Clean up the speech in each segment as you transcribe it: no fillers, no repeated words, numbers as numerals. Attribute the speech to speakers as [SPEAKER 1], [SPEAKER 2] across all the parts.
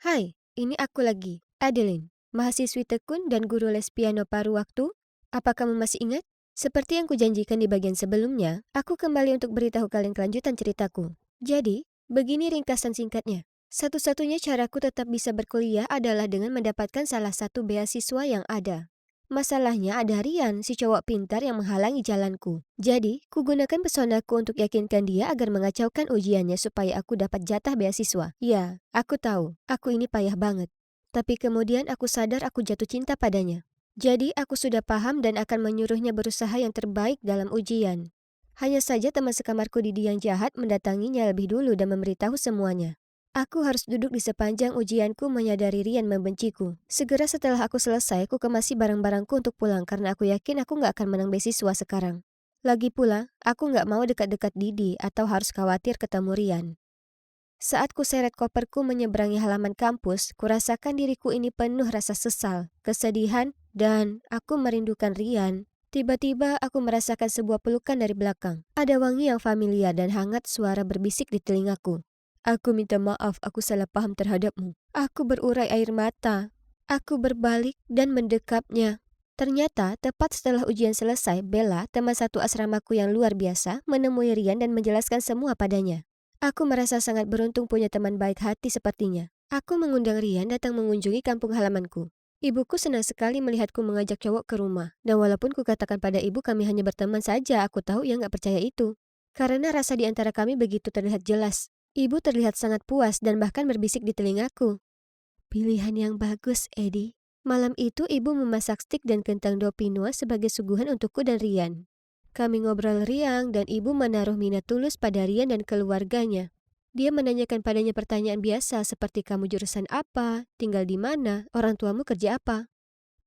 [SPEAKER 1] Hai, ini aku lagi, Adeline, mahasiswi tekun dan guru les piano paruh waktu. Apa kamu masih ingat? Seperti yang kujanjikan di bagian sebelumnya, aku kembali untuk beritahu kalian kelanjutan ceritaku. Jadi, begini ringkasan singkatnya. Satu-satunya caraku tetap bisa berkuliah adalah dengan mendapatkan salah satu beasiswa yang ada. Masalahnya ada Rian, si cowok pintar yang menghalangi jalanku. Jadi, kugunakan pesonaku untuk yakinkan dia agar mengacaukan ujiannya supaya aku dapat jatah beasiswa. Ya, aku tahu, aku ini payah banget. Tapi kemudian aku sadar aku jatuh cinta padanya. Jadi, aku sudah paham dan akan menyuruhnya berusaha yang terbaik dalam ujian. Hanya saja teman sekamarku Didi yang jahat mendatanginya lebih dulu dan memberitahu semuanya. Aku harus duduk di sepanjang ujianku menyadari Rian membenciku. Segera setelah aku selesai, ku kemasi barang-barangku untuk pulang karena aku yakin aku nggak akan menang beasiswa sekarang. Lagi pula, aku nggak mau dekat-dekat Didi atau harus khawatir ketemu Rian. Saat ku seret koperku menyeberangi halaman kampus, kurasakan diriku ini penuh rasa sesal, kesedihan, dan aku merindukan Rian. Tiba-tiba aku merasakan sebuah pelukan dari belakang. Ada wangi yang familiar dan hangat suara berbisik di telingaku. Aku minta maaf, aku salah paham terhadapmu. Aku berurai air mata. Aku berbalik dan mendekapnya. Ternyata, tepat setelah ujian selesai, Bella, teman satu asramaku yang luar biasa, menemui Rian dan menjelaskan semua padanya. Aku merasa sangat beruntung punya teman baik hati sepertinya. Aku mengundang Rian datang mengunjungi kampung halamanku. Ibuku senang sekali melihatku mengajak cowok ke rumah. Dan walaupun kukatakan pada ibu kami hanya berteman saja, aku tahu ia nggak percaya itu. Karena rasa di antara kami begitu terlihat jelas. Ibu terlihat sangat puas dan bahkan berbisik di telingaku. Pilihan yang bagus, Eddie. Malam itu ibu memasak stik dan kentang dopinoa sebagai suguhan untukku dan Rian. Kami ngobrol riang dan ibu menaruh minat tulus pada Rian dan keluarganya. Dia menanyakan padanya pertanyaan biasa seperti kamu jurusan apa, tinggal di mana, orang tuamu kerja apa.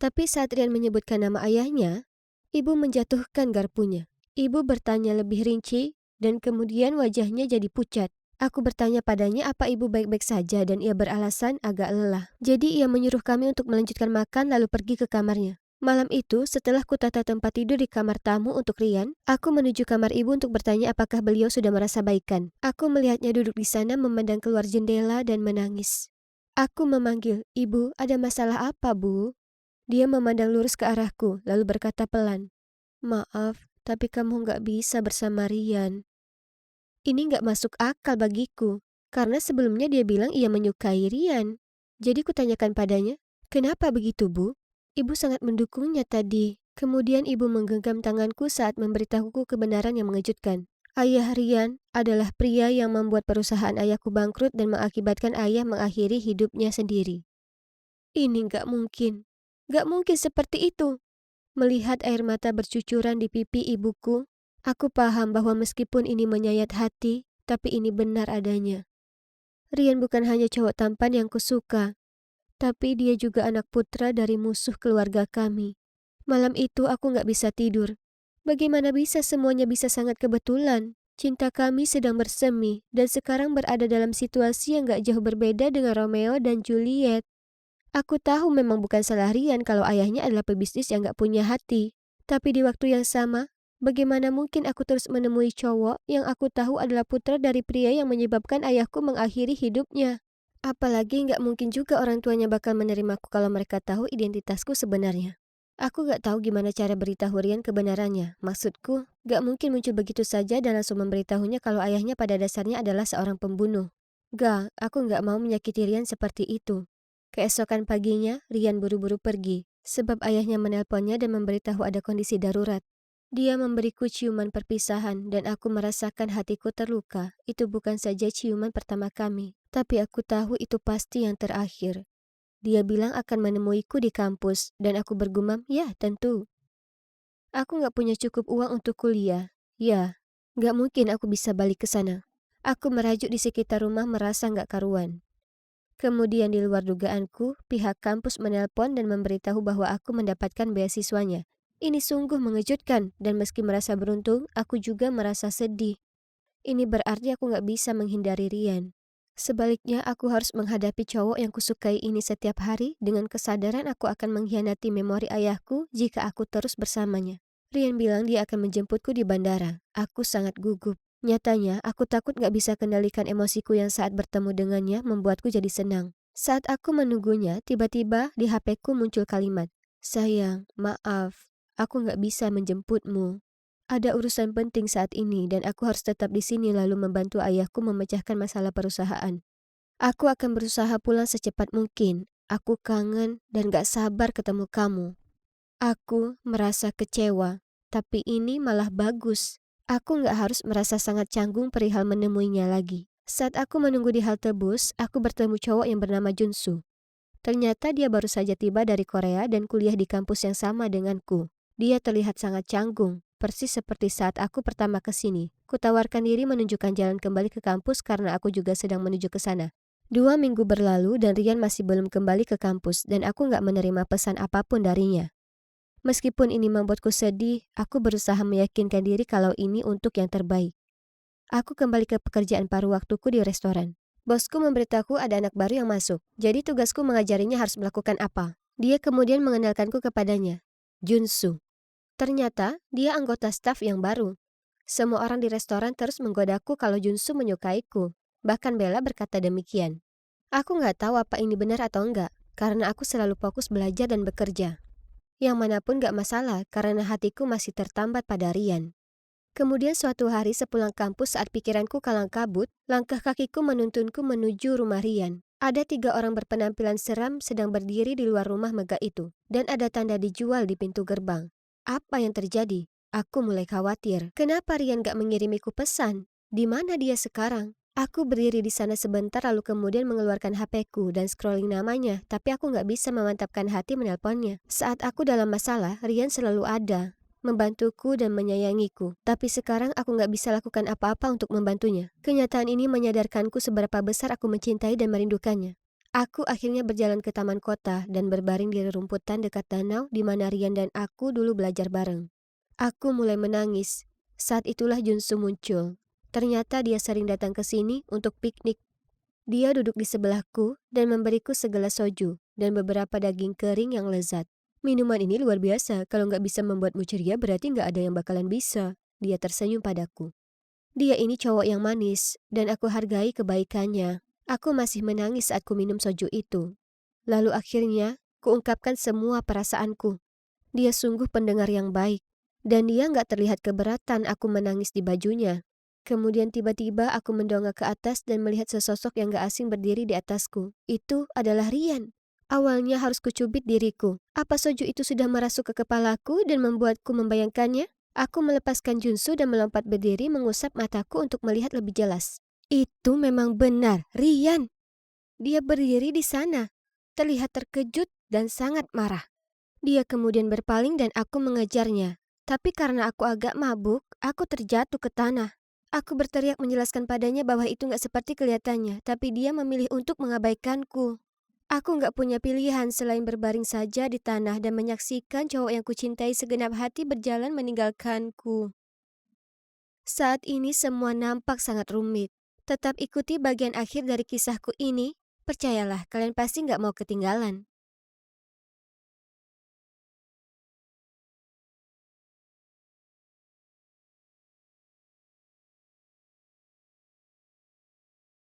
[SPEAKER 1] Tapi saat Rian menyebutkan nama ayahnya, ibu menjatuhkan garpunya. Ibu bertanya lebih rinci dan kemudian wajahnya jadi pucat. Aku bertanya padanya apa ibu baik-baik saja dan ia beralasan agak lelah. Jadi ia menyuruh kami untuk melanjutkan makan lalu pergi ke kamarnya. Malam itu, setelah kutata tempat tidur di kamar tamu untuk Rian, aku menuju kamar ibu untuk bertanya apakah beliau sudah merasa baikan. Aku melihatnya duduk di sana memandang keluar jendela dan menangis. Aku memanggil, "Ibu, ada masalah apa, Bu?" Dia memandang lurus ke arahku, lalu berkata pelan, "Maaf, tapi kamu nggak bisa bersama Rian." Ini nggak masuk akal bagiku, karena sebelumnya dia bilang ia menyukai Rian. Jadi kutanyakan padanya, "Kenapa begitu, Bu?" Ibu sangat mendukungnya tadi. Kemudian ibu menggenggam tanganku saat memberitahuku kebenaran yang mengejutkan. Ayah Rian adalah pria yang membuat perusahaan ayahku bangkrut dan mengakibatkan ayah mengakhiri hidupnya sendiri. Ini nggak mungkin. Nggak mungkin seperti itu. Melihat air mata bercucuran di pipi ibuku, aku paham bahwa meskipun ini menyayat hati, tapi ini benar adanya. Rian bukan hanya cowok tampan yang kusuka, tapi dia juga anak putra dari musuh keluarga kami. Malam itu aku nggak bisa tidur. Bagaimana bisa semuanya bisa sangat kebetulan? Cinta kami sedang bersemi dan sekarang berada dalam situasi yang gak jauh berbeda dengan Romeo dan Juliet. Aku tahu memang bukan salah Rian kalau ayahnya adalah pebisnis yang gak punya hati. Tapi di waktu yang sama, bagaimana mungkin aku terus menemui cowok yang aku tahu adalah putra dari pria yang menyebabkan ayahku mengakhiri hidupnya. Apalagi gak mungkin juga orang tuanya bakal menerimaku kalau mereka tahu identitasku sebenarnya. Aku gak tahu gimana cara beritahu Rian kebenarannya. Maksudku, gak mungkin muncul begitu saja dan langsung memberitahunya kalau ayahnya pada dasarnya adalah seorang pembunuh. Gak, aku gak mau menyakiti Rian seperti itu. Keesokan paginya, Rian buru-buru pergi, sebab ayahnya menelponnya dan memberitahu ada kondisi darurat. Dia memberiku ciuman perpisahan dan aku merasakan hatiku terluka. Itu bukan saja ciuman pertama kami, tapi aku tahu itu pasti yang terakhir. Dia bilang akan menemuiku di kampus, dan aku bergumam, ya tentu. Aku gak punya cukup uang untuk kuliah. Ya, gak mungkin aku bisa balik ke sana. Aku merajuk di sekitar rumah merasa gak karuan. Kemudian di luar dugaanku, pihak kampus menelpon dan memberitahu bahwa aku mendapatkan beasiswanya. Ini sungguh mengejutkan, dan meski merasa beruntung, aku juga merasa sedih. Ini berarti aku gak bisa menghindari Rian. Sebaliknya, aku harus menghadapi cowok yang kusukai ini setiap hari dengan kesadaran aku akan mengkhianati memori ayahku jika aku terus bersamanya. Rian bilang dia akan menjemputku di bandara. Aku sangat gugup. Nyatanya, aku takut gak bisa kendalikan emosiku yang saat bertemu dengannya membuatku jadi senang. Saat aku menunggunya, tiba-tiba di HP-ku muncul kalimat, "Sayang, maaf, aku nggak bisa menjemputmu. Ada urusan penting saat ini dan aku harus tetap di sini lalu membantu ayahku memecahkan masalah perusahaan. Aku akan berusaha pulang secepat mungkin. Aku kangen dan gak sabar ketemu kamu." Aku merasa kecewa, tapi ini malah bagus. Aku nggak harus merasa sangat canggung perihal menemuinya lagi. Saat aku menunggu di halte bus, aku bertemu cowok yang bernama Junsu. Ternyata dia baru saja tiba dari Korea dan kuliah di kampus yang sama denganku. Dia terlihat sangat canggung, persis seperti saat aku pertama ke sini. Kutawarkan diri menunjukkan jalan kembali ke kampus karena aku juga sedang menuju ke sana. 2 minggu berlalu dan Rian masih belum kembali ke kampus dan aku nggak menerima pesan apapun darinya. Meskipun ini membuatku sedih, aku berusaha meyakinkan diri kalau ini untuk yang terbaik. Aku kembali ke pekerjaan paruh waktuku di restoran. Bosku memberitahu ada anak baru yang masuk, jadi tugasku mengajarinya harus melakukan apa. Dia kemudian mengenalkanku kepadanya, Junsu. Ternyata dia anggota staf yang baru. Semua orang di restoran terus menggodaku kalau Junsu menyukaiku. Bahkan Bella berkata demikian. Aku nggak tahu apa ini benar atau enggak, karena aku selalu fokus belajar dan bekerja. Yang manapun gak masalah karena hatiku masih tertambat pada Rian. Kemudian suatu hari sepulang kampus saat pikiranku kalang kabut, langkah kakiku menuntunku menuju rumah Rian. Ada 3 orang berpenampilan seram sedang berdiri di luar rumah megah itu, dan ada tanda dijual di pintu gerbang. Apa yang terjadi? Aku mulai khawatir. Kenapa Rian gak mengirimiku pesan? Di mana dia sekarang? Aku berdiri di sana sebentar lalu kemudian mengeluarkan HP-ku dan scrolling namanya, tapi aku nggak bisa memantapkan hati menelponnya. Saat aku dalam masalah, Rian selalu ada, membantuku dan menyayangiku. Tapi sekarang aku nggak bisa lakukan apa-apa untuk membantunya. Kenyataan ini menyadarkanku seberapa besar aku mencintai dan merindukannya. Aku akhirnya berjalan ke taman kota dan berbaring di rerumputan dekat danau di mana Rian dan aku dulu belajar bareng. Aku mulai menangis. Saat itulah Junsu muncul. Ternyata dia sering datang ke sini untuk piknik. Dia duduk di sebelahku dan memberiku segelas soju dan beberapa daging kering yang lezat. Minuman ini luar biasa, kalau nggak bisa membuatmu ceria berarti nggak ada yang bakalan bisa. Dia tersenyum padaku. Dia ini cowok yang manis dan aku hargai kebaikannya. Aku masih menangis saat ku minum soju itu. Lalu akhirnya, kuungkapkan semua perasaanku. Dia sungguh pendengar yang baik. Dan dia nggak terlihat keberatan aku menangis di bajunya. Kemudian tiba-tiba aku mendongak ke atas dan melihat sesosok yang gak asing berdiri di atasku. Itu adalah Rian. Awalnya harus kucubit diriku. Apa soju itu sudah merasuk ke kepalaku dan membuatku membayangkannya? Aku melepaskan Junsu dan melompat berdiri mengusap mataku untuk melihat lebih jelas. Itu memang benar, Rian. Dia berdiri di sana, terlihat terkejut dan sangat marah. Dia kemudian berpaling dan aku mengejarnya. Tapi karena aku agak mabuk, aku terjatuh ke tanah. Aku berteriak menjelaskan padanya bahwa itu gak seperti kelihatannya, tapi dia memilih untuk mengabaikanku. Aku gak punya pilihan selain berbaring saja di tanah dan menyaksikan cowok yang kucintai segenap hati berjalan meninggalkanku. Saat ini semua nampak sangat rumit. Tetap ikuti bagian akhir dari kisahku ini. Percayalah, kalian pasti gak mau ketinggalan.